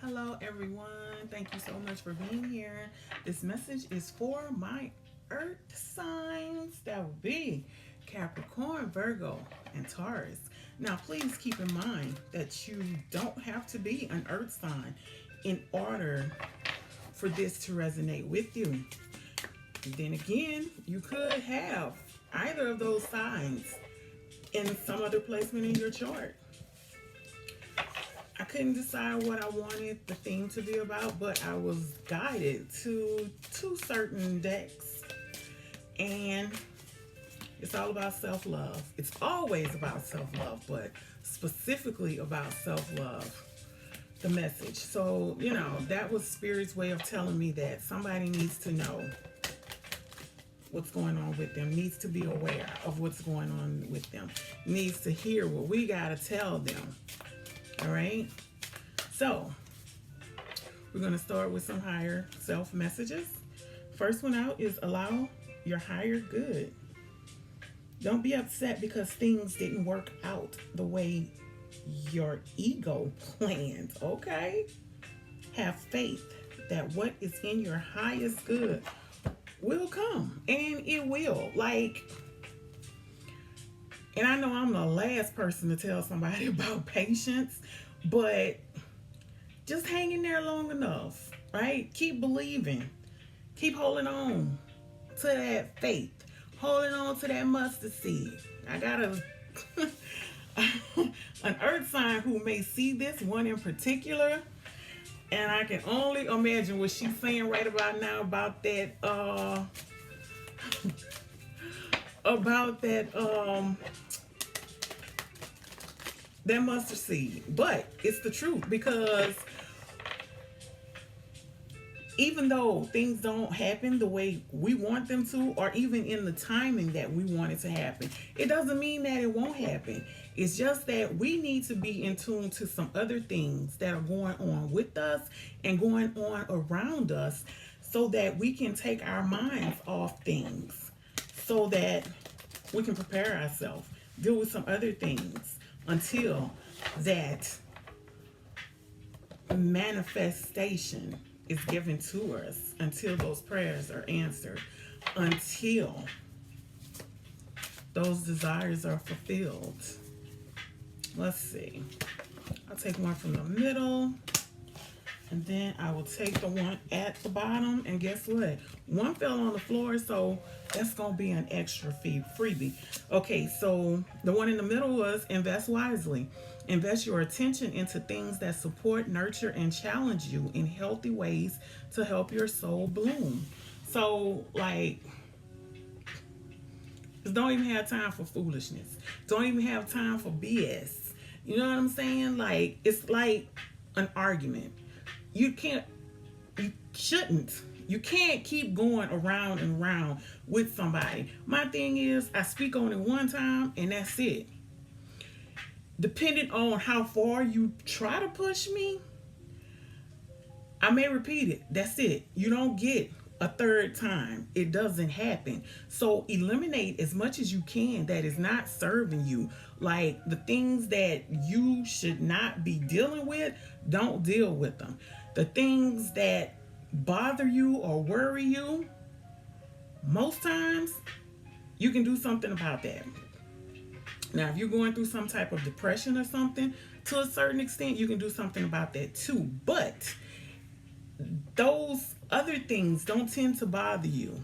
Hello, everyone. Thank you so much for being here. This message is for my earth signs. That would be Capricorn, Virgo, and Taurus. Now, please keep in mind that you don't have to be an earth sign in order for this to resonate with you. Then again, you could have either of those signs in some other placement in your chart. I couldn't decide what I wanted the theme to be about, but I was guided to two certain decks. And it's all about self love. It's always about self love, but specifically about self love, the message. So, that was Spirit's way of telling me that somebody needs to know what's going on with them, needs to be aware of what's going on with them, needs to hear what we got to tell them. All right. So we're going to start with some higher self messages. First one out is allow your higher good. Don't be upset because things didn't work out the way your ego planned. Okay. Have faith that what is in your highest good will come, and it will. And I know I'm the last person to tell somebody about patience, but just hang in there long enough, right? Keep believing. Keep holding on to that faith. Holding on to that mustard seed. I got an earth sign who may see this one in particular, and I can only imagine what she's saying right about now about that about that mustard seed. But it's the truth, because even though things don't happen the way we want them to, or even in the timing that we want it to happen, it doesn't mean that it won't happen. It's just that we need to be in tune to some other things that are going on with us and going on around us, so that we can take our minds off things, so that we can prepare ourselves, deal with some other things until that manifestation is given to us, until those prayers are answered, until those desires are fulfilled. Let's see. I'll take one from the middle, and then I will take the one at the bottom. And guess what? One fell on the floor, so that's going to be an extra freebie. Okay, so the one in the middle was invest wisely. Invest your attention into things that support, nurture, and challenge you in healthy ways to help your soul bloom. So, don't even have time for foolishness. Don't even have time for BS. You know what I'm saying? It's like an argument. You can't keep going around and around with somebody. My thing is, I speak on it one time and that's it. Depending on how far you try to push me, I may repeat it. That's it. You don't get a third time. It doesn't happen. So eliminate as much as you can that is not serving you. Like the things that you should not be dealing with, don't deal with them. The things that bother you or worry you, most times you can do something about that. Now, if you're going through some type of depression or something, to a certain extent, you can do something about that too. But those other things don't tend to bother you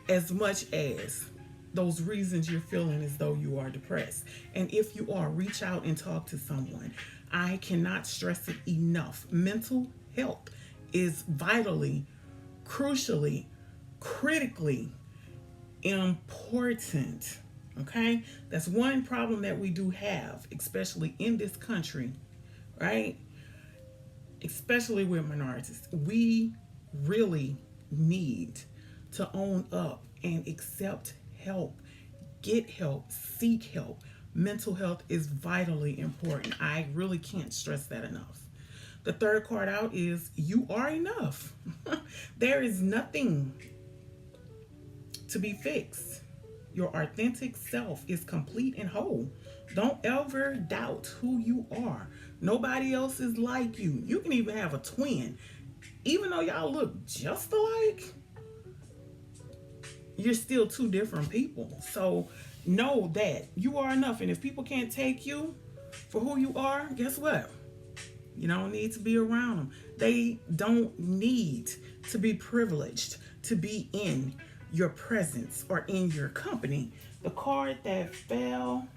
as much as those reasons you're feeling as though you are depressed. And if you are, reach out and talk to someone. I cannot stress it enough. Mental health is vitally, crucially, critically important. Okay? That's one problem that we do have, especially in this country, right? Especially with minorities. We really need to own up and accept help, get help, seek help. Mental health is vitally important. I really can't stress that enough. The third card out is you are enough. There is nothing to be fixed. Your authentic self is complete and whole. Don't ever doubt who you are. Nobody else is like you. You can even have a twin. Even though y'all look just alike, you're still two different people. So know that you are enough. And if people can't take you for who you are, guess what? You don't need to be around them. They don't need to be privileged to be in your presence or in your company. The card that fell,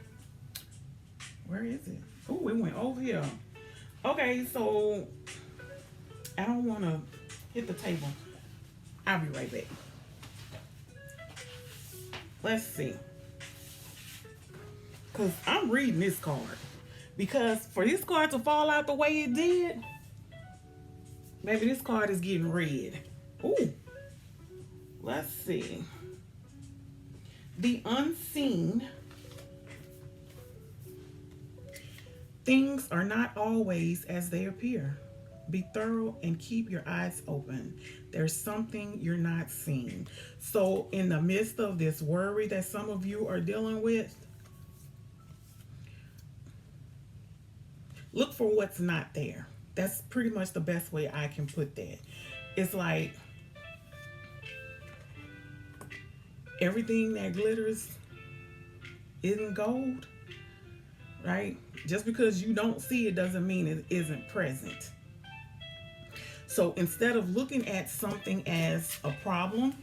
where is it? Oh, it went over here. Okay, so I don't want to hit the table. I'll be right back. Let's see. Because I'm reading this card. Because for this card to fall out the way it did, maybe this card is getting read. Ooh. Let's see. The unseen. Things are not always as they appear. Be thorough and keep your eyes open. There's something you're not seeing. So in the midst of this worry that some of you are dealing with, look for what's not there. That's pretty much the best way I can put that. It's like everything that glitters isn't gold, right? Just because you don't see it doesn't mean it isn't present. So instead of looking at something as a problem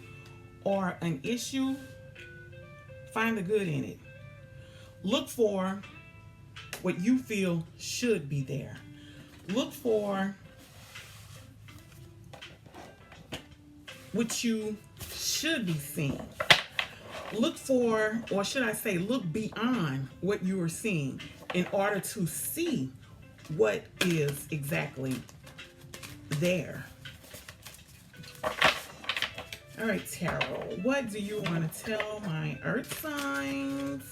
or an issue, find the good in it. Look for what you feel should be there. Look for what you should be seeing. Look for, or should I say, look beyond what you are seeing in order to see what is exactly there. All right, Tarot, what do you want to tell my earth signs?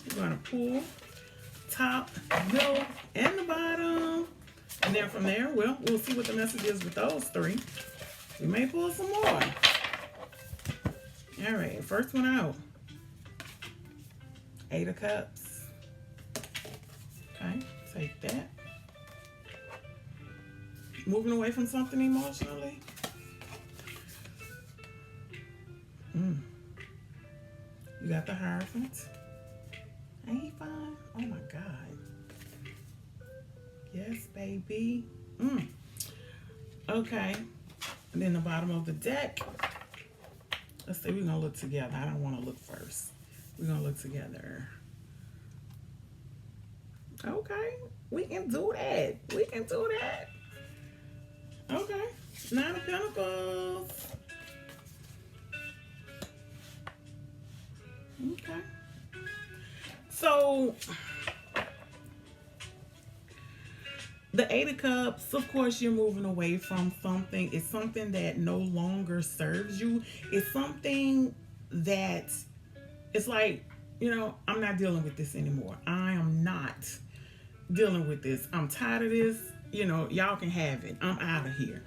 We're going to pull top, middle, and the bottom. And then from there, well, we'll see what the message is with those three. We may pull some more. All right, first one out. 8 of Cups. Okay, take that. Moving away from something emotionally. You got the Hierophant. Ain't he fine? Oh my God. Yes, baby. Okay. And then the bottom of the deck. Let's see, we're going to look together. I don't want to look first. We're going to look together. Okay. We can do that. We can do that. Okay. 9 of Pentacles. Okay. So, the 8 of Cups, of course, you're moving away from something. It's something that no longer serves you. It's something that, it's like, you know, I'm not dealing with this anymore. I am not dealing with this. I'm tired of this. You know, y'all can have it. I'm out of here.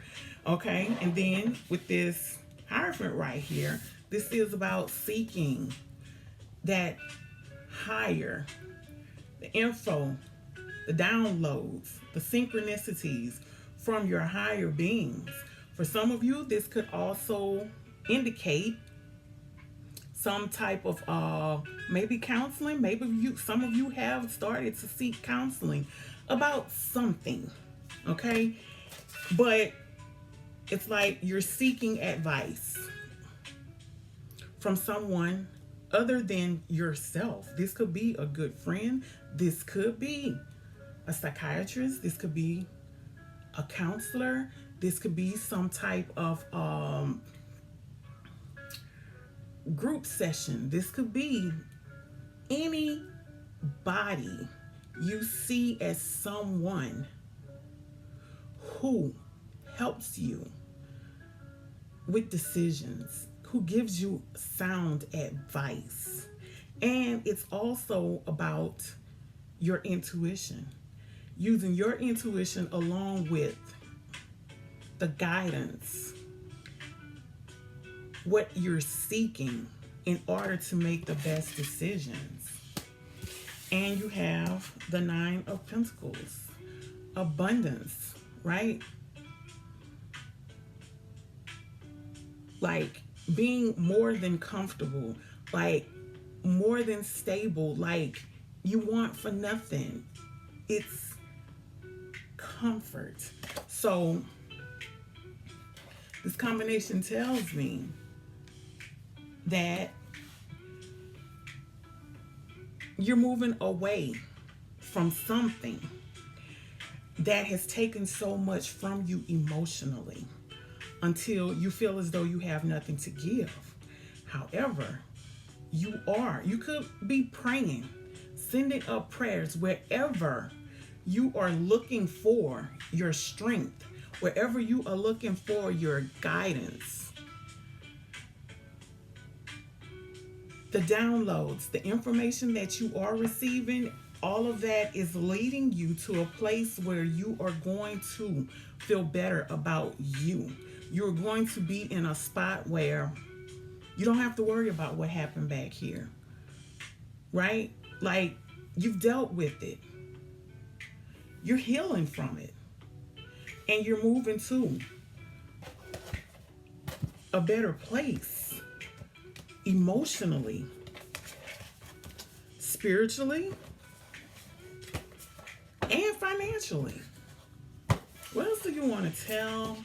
Okay? And then with this Hierophant right here, this is about seeking that higher, the info, the downloads, the synchronicities from your higher beings. For some of you, this could also indicate some type of maybe counseling. Maybe some of you have started to seek counseling about something, okay? But it's like you're seeking advice from someone other than yourself. This could be a good friend. This could be a psychiatrist. This could be a counselor. This could be some type of group session. This could be anybody you see as someone who helps you with decisions, who gives you sound advice. And it's also about your intuition, using your intuition along with the guidance, what you're seeking in order to make the best decisions. And you have the Nine of Pentacles, abundance, right? Like being more than comfortable, like more than stable, like you want for nothing. It's comfort. So this combination tells me that you're moving away from something that has taken so much from you emotionally until you feel as though you have nothing to give. However, you could be praying, sending up prayers wherever you are looking for your strength, wherever you are looking for your guidance. The downloads, the information that you are receiving, all of that is leading you to a place where you are going to feel better about you. You're going to be in a spot where you don't have to worry about what happened back here, right? Like you've dealt with it. You're healing from it. And you're moving to a better place emotionally, spiritually, and financially. What else do you want to tell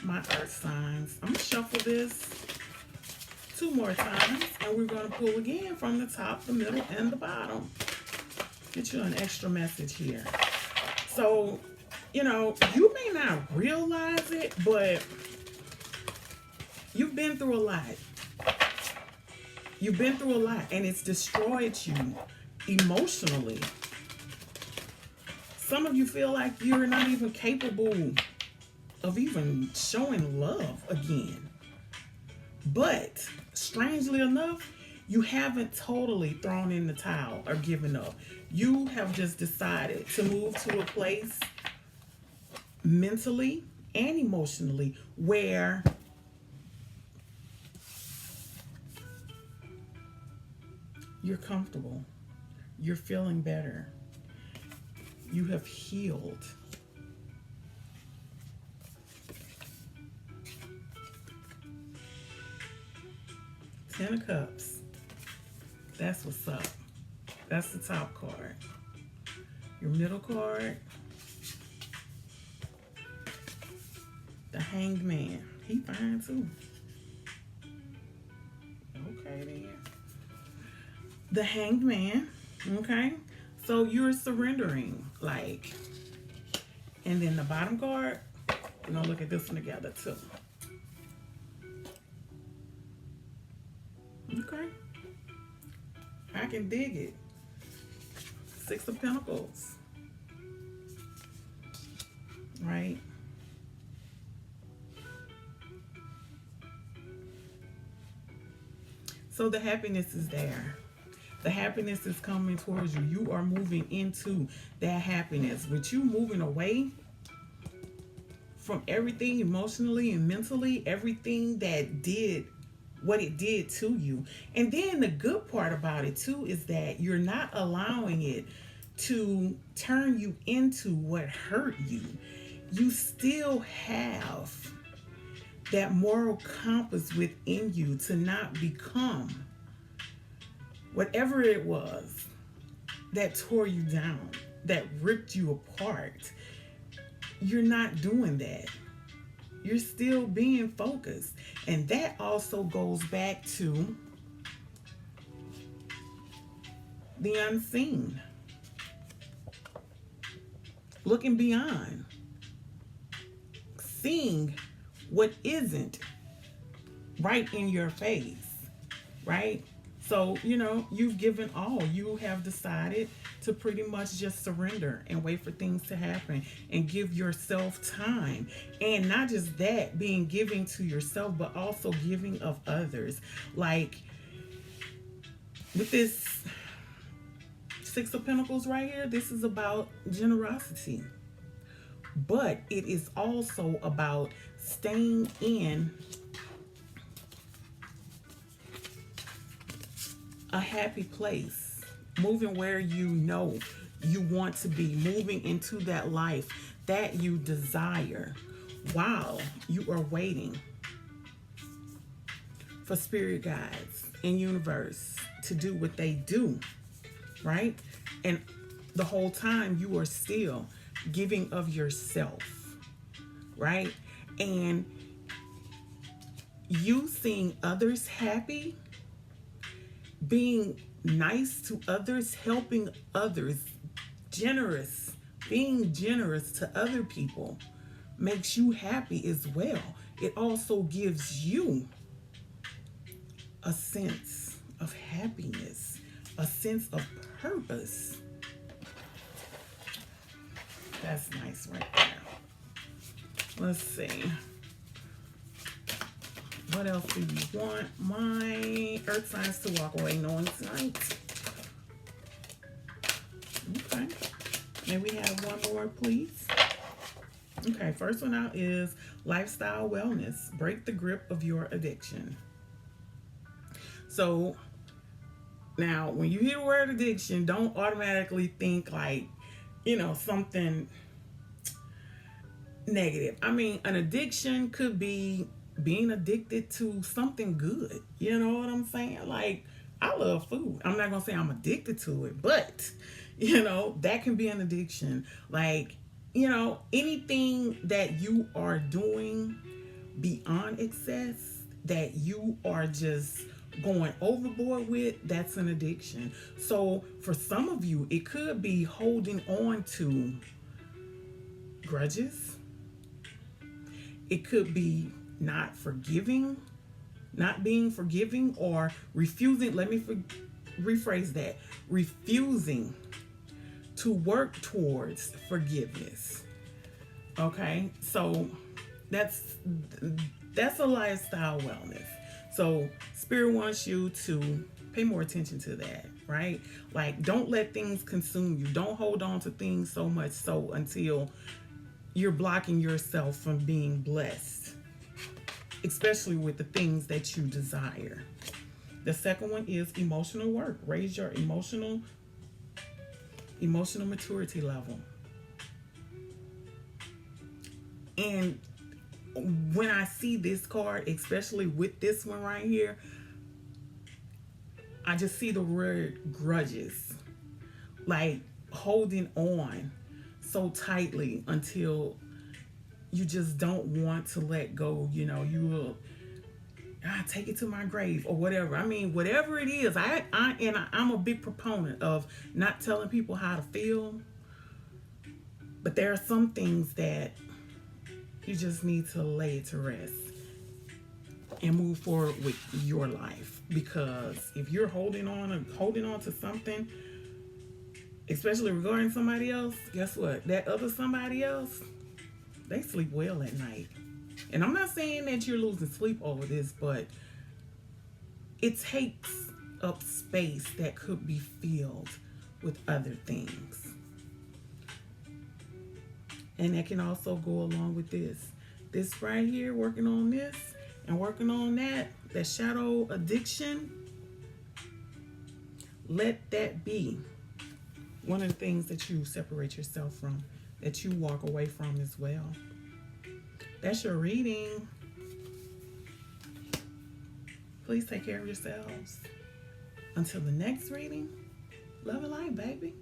my earth signs? I'm going to shuffle this 2 more times, and we're going to pull again from the top, the middle, and the bottom. Get you an extra message here. So, you know, you may not realize it, but you've been through a lot. You've been through a lot, and it's destroyed you emotionally. Some of you feel like you're not even capable of even showing love again. But strangely enough, you haven't totally thrown in the towel or given up. You have just decided to move to a place mentally and emotionally where you're comfortable. You're feeling better. You have healed. Ten of Cups. That's what's up. That's the top card. Your middle card. The Hanged Man. He fine too. Okay then. The Hanged Man. Okay. So you're surrendering. Like. And then the bottom card. We're going to look at this one together too. Okay. I can dig it. 6 of Pentacles. Right? So the happiness is there. The happiness is coming towards you. You are moving into that happiness. With you moving away from everything emotionally and mentally, everything that did what it did to you. And then the good part about it too is that you're not allowing it to turn you into what hurt you. You still have that moral compass within you to not become whatever it was that tore you down, that ripped you apart. You're not doing that. You're still being focused. And that also goes back to the unseen. Looking beyond. Seeing what isn't right in your face, right? So, you know, you've given all. You have decided to pretty much just surrender and wait for things to happen and give yourself time. And not just that, being giving to yourself, but also giving of others. Like with this 6 of Pentacles right here, this is about generosity. But it is also about staying in a happy place moving where you know you want to be, moving into that life that you desire while you are waiting for spirit guides and universe to do what they do, right? And the whole time you are still giving of yourself, right? And you seeing others happy, being nice to others, helping others, generous, being generous to other people makes you happy as well. It also gives you a sense of happiness, a sense of purpose. That's nice right there. Let's see. What else do you want my earth signs to walk away knowing tonight? Okay. May we have one more, please? Okay, first one out is lifestyle wellness. Break the grip of your addiction. So now when you hear the word addiction, don't automatically think like, something negative. I mean, an addiction could be being addicted to something good. You know what I'm saying? Like, I love food. I'm not going to say I'm addicted to it, but, that can be an addiction. Like, anything that you are doing beyond excess, that you are just going overboard with, that's an addiction. So for some of you, it could be holding on to grudges. It could be not being forgiving, or refusing. Let me rephrase that. Refusing to work towards forgiveness. Okay, so that's a lifestyle wellness. So spirit wants you to pay more attention to that, right? Like, don't let things consume you. Don't hold on to things so much so until you're blocking yourself from being blessed, especially with the things that you desire. The second one is emotional work. Raise your emotional maturity level. And when I see this card, especially with this one right here, I just see the word grudges, like holding on so tightly until you just don't want to let go. You will take it to my grave or whatever. I mean, whatever it is, I'm a big proponent of not telling people how to feel, but there are some things that you just need to lay it to rest and move forward with your life. Because if you're holding on to something, especially regarding somebody else, guess what? That other somebody else, they sleep well at night. And I'm not saying that you're losing sleep over this, but it takes up space that could be filled with other things. And that can also go along with this. This right here, working on this and working on that shadow addiction, let that be one of the things that you separate yourself from, that you walk away from as well. That's your reading. Please take care of yourselves. Until the next reading, love and light, baby.